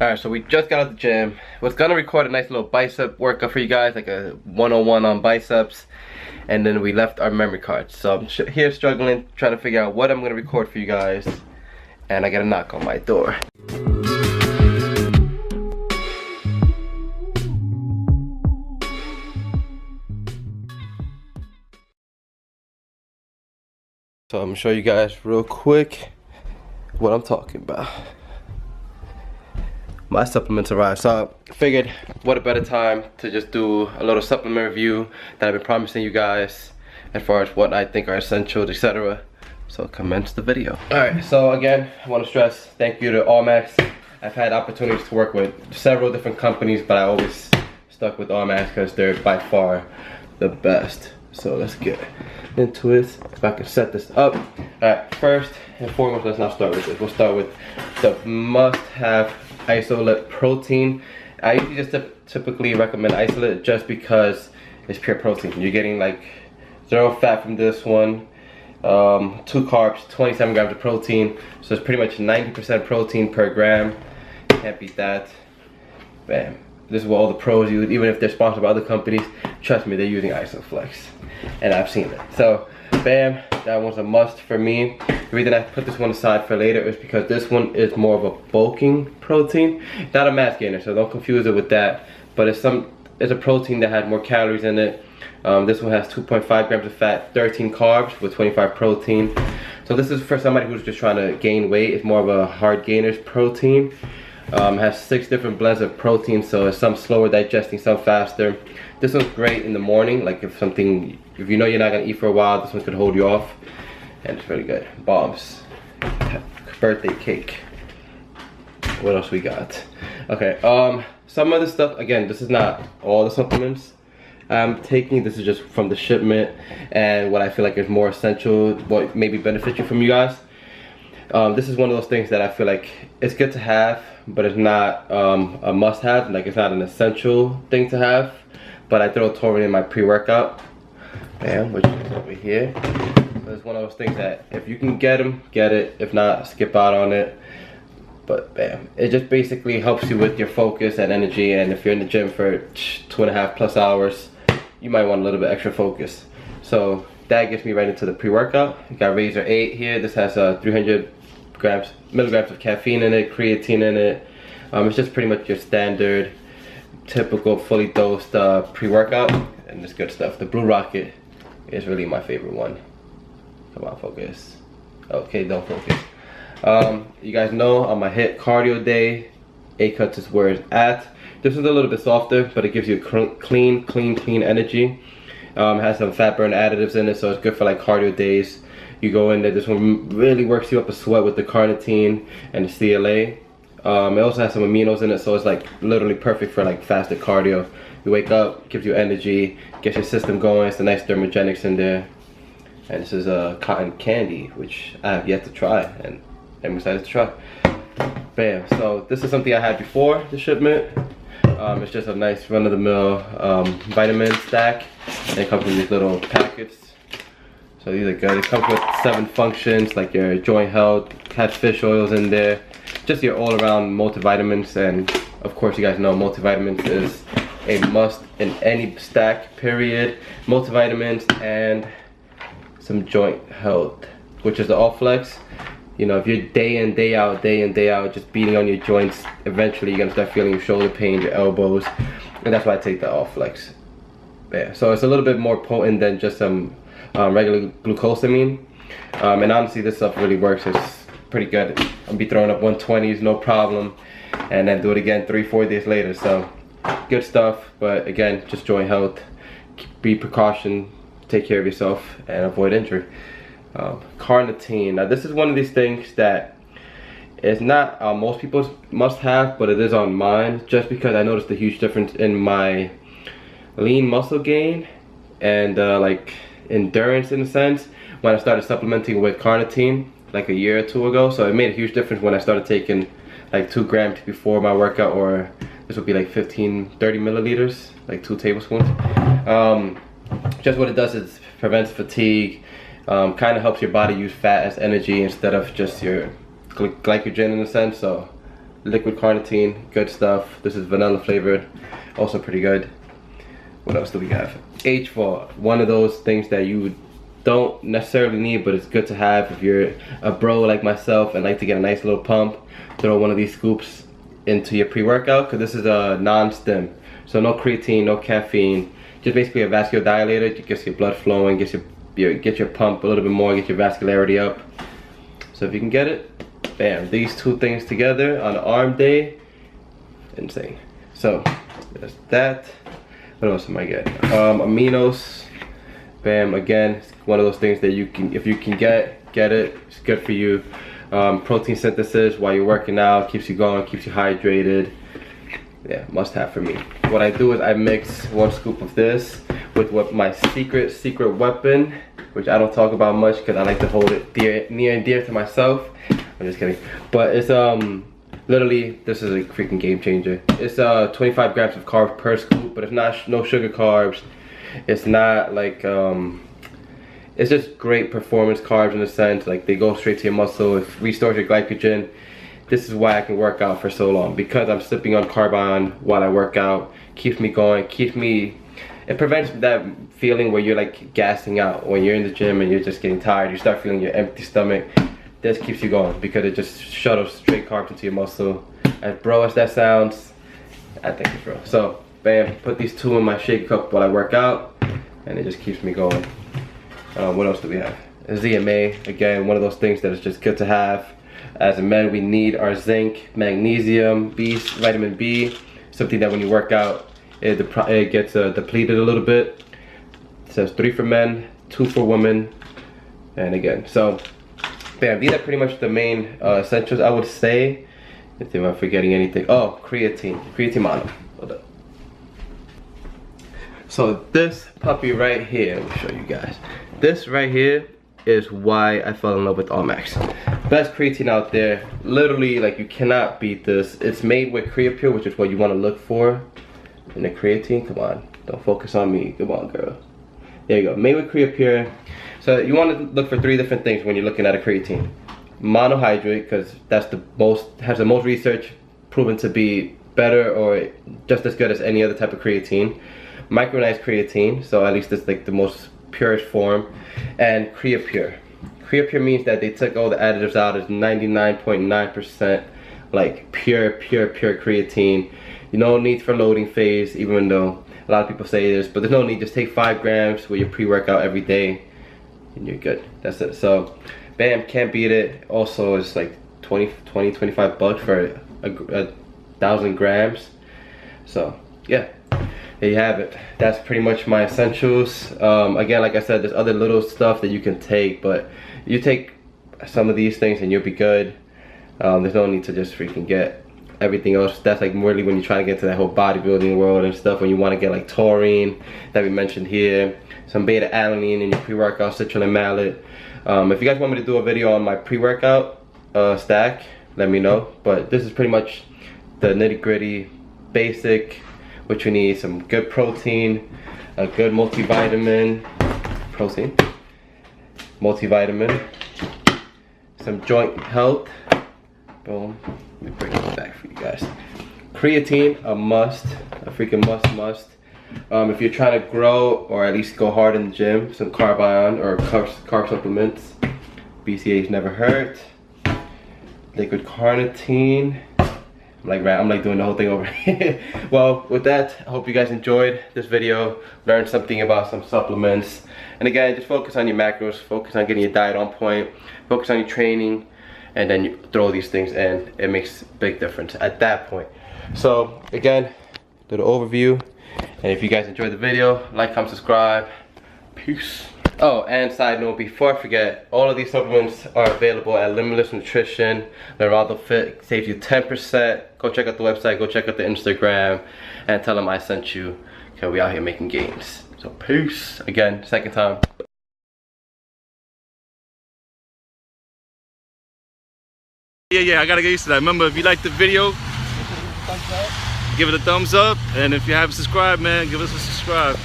Alright, so we just got out the gym. Was gonna record a nice little bicep workout for you guys, like a 101 on biceps. And then we left our memory cards. So I'm here struggling, trying to figure out what I'm gonna record for you guys. And I get a knock on my door. So I'm gonna show you guys real quick what I'm talking about. My supplements arrived, so I figured what a better time to just do a little supplement review that I've been promising you guys as far as what I think are essentials, etc. So commence the video. Alright, so again, I want to stress thank you to Allmax. I've had opportunities to work with several different companies, but I always stuck with Allmax because they're by far the best. So let's get into it. If I can set this up. Alright, first and foremost, let's not start with this. We'll start with the must-have Isolate protein. I usually just typically recommend Isolate just because it's pure protein. You're getting like 0 fat from this one, 2 carbs, 27 grams of protein. So it's pretty much 90% protein per gram. Can't beat that. Bam. This is what all the pros use, even if they're sponsored by other companies. Trust me, they're using Isoflex, and I've seen it. So, bam, that one's a must for me. The reason I put this one aside for later is because this one is more of a bulking protein, not a mass gainer. So don't confuse it with that. But it's a protein that has more calories in it. This one has 2.5 grams of fat, 13 carbs with 25 protein. So this is for somebody who's just trying to gain weight. It's more of a hard gainer's protein. Has 6 different blends of protein, so it's some slower digesting, some faster. This one's great in the morning, like if you know you're not gonna eat for a while, this one could hold you off, and it's really good. Bombs, birthday cake. What else we got? Okay, some of the stuff, again, this is not all the supplements I'm taking. This is just from the shipment and what I feel like is more essential, what maybe benefit you from you guys. This is one of those things that I feel like it's good to have, but it's not a must-have. Like, it's not an essential thing to have. But I throw taurine in my pre-workout, bam, which is over here. So it's one of those things that if you can get them, get it. If not, skip out on it. But bam, it just basically helps you with your focus and energy. And if you're in the gym for 2.5+ hours, you might want a little bit extra focus. So that gets me right into the pre-workout. You got Razor 8 here. This has 300 milligrams of caffeine in it, creatine in it. It's just pretty much your standard, typical, fully dosed pre-workout, and it's good stuff. The Blue Rocket is really my favorite one. Come on, focus. Okay, don't focus. You guys know on my HIIT cardio day, A-Cuts is where it's at. This is a little bit softer, but it gives you clean energy. Has some fat burn additives in it, so it's good for like cardio days. You go in there, this one really works you up a sweat with the carnitine and the CLA. It also has some aminos in it, so it's like literally perfect for like faster cardio. You wake up, gives you energy, gets your system going. It's a nice thermogenics in there. And this is a cotton candy, which I have yet to try, and I'm excited to try. Bam, so this is something I had before the shipment. It's just a nice run-of-the-mill vitamin stack. And it comes in these little packets. So these are good. It comes with 7 functions, like your joint health, has fish oils in there. Just your all-around multivitamins, and of course you guys know multivitamins is a must in any stack, period. Multivitamins and some joint health, which is the Allflex. You know, if you're day in, day out, just beating on your joints, eventually you're gonna start feeling your shoulder pain, your elbows, and that's why I take the Allflex. Yeah, so it's a little bit more potent than just some regular glucosamine. And honestly, this stuff really works. It's pretty good. I'll be throwing up 120s, no problem, and then do it again 3-4 days later. So good stuff, but again, just joint health. Be precaution, take care of yourself, and avoid injury. Carnitine. Now this is one of these things that is not most people's must-have, but it is on mine, just because I noticed a huge difference in my lean muscle gain and like endurance, in a sense, when I started supplementing with carnitine like a year or 2 ago. So it made a huge difference when I started taking like 2 grams before my workout, or this would be like 30 milliliters, like 2 tablespoons. Just what it does is prevents fatigue, kind of helps your body use fat as energy instead of just your glycogen, in a sense. So liquid carnitine, good stuff. This is vanilla flavored, also pretty good. What else do we have? H4, one of those things that you don't necessarily need, but it's good to have if you're a bro like myself and like to get a nice little pump. Throw one of these scoops into your pre-workout, because this is a non-stim, so no creatine, no caffeine, just basically a vasodilator. It gets your blood flowing, gets your pump a little bit more, get your vascularity up. So if you can get it, bam, these two things together on an arm day, insane. So there's that. What else am I getting? Aminos, bam, again, it's one of those things that you can, if you can get it, it's good for you. Protein synthesis while you're working out, keeps you going, keeps you hydrated. Yeah, must have for me. What I do is I mix 1 scoop of this with what my secret weapon, which I don't talk about much because I like to hold it near and dear to myself. I'm just kidding. But it's literally, this is a freaking game changer. It's 25 grams of carbs per scoop, but it's not no sugar carbs. It's not like it's just great performance carbs in a sense. Like, they go straight to your muscle, it restores your glycogen. This is why I can work out for so long, because I'm sipping on Carbon while I work out. Keeps me going, it prevents that feeling where you're like gassing out when you're in the gym and you're just getting tired. You start feeling your empty stomach. This keeps you going because it just shuttles straight carbs into your muscle. As bro as that sounds, I think it's real. So bam, put these 2 in my shake cup while I work out, and it just keeps me going. What else do we have? ZMA, again, one of those things that is just good to have. As a man, we need our zinc, magnesium, vitamin B, something that when you work out, it gets depleted a little bit. It says 3 for men, 2 for women, and again, so bam, these are pretty much the main essentials, I would say. If I'm forgetting anything. Oh, creatine mono. Hold up. So this puppy right here, let me show you guys. This right here is why I fell in love with Allmax. Best creatine out there. Literally, like, you cannot beat this. It's made with Creapure, which is what you want to look for in the creatine. Come on, don't focus on me. Come on, girl. There you go. Made with Creapure. So you want to look for 3 different things when you're looking at a creatine. Monohydrate, because that's has the most research proven to be better or just as good as any other type of creatine. Micronized creatine, so at least it's like the most purest form. And Creapure. Creapure means that they took all the additives out. It's 99.9% like pure creatine. You no need for loading phase, even though a lot of people say this, but there's no need. Just take 5 grams with your pre-workout every day and you're good. That's it. So bam, can't beat it. Also, it's like 25 bucks for a 1,000 grams. So yeah, there you have it. That's pretty much my essentials. Again, like I said, there's other little stuff that you can take, but you take some of these things and you'll be good. There's no need to just freaking get everything else. That's like really when you're trying to get to that whole bodybuilding world and stuff, when you want to get like taurine that we mentioned here, some beta alanine in your pre-workout, citrulline malate. If you guys want me to do a video on my pre-workout stack, let me know. But this is pretty much the nitty-gritty basic, what you need: some good protein, a good multivitamin, some joint health. Boom. Let me bring it back for you guys. Creatine, a must, a freaking must. If you're trying to grow or at least go hard in the gym, some Carbon or carb supplements. BCAAs never hurt. Liquid carnitine. I'm like doing the whole thing over here. Well, with that, I hope you guys enjoyed this video, learned something about some supplements. And again, just focus on your macros, focus on getting your diet on point, focus on your training, and then you throw these things in. It makes a big difference at that point. So again, little overview. And if you guys enjoyed the video, like, comment, subscribe. Peace. Oh, and side note, before I forget, all of these supplements are available at Limitless Nutrition. Leraldo Fit saves you 10%. Go check out the website, go check out the Instagram, and tell them I sent you, because we out here making gains. So peace. Again, second time. Yeah, I gotta get used to that. Remember, if you liked the video, give it a thumbs up, and if you haven't subscribed, man, give us a subscribe.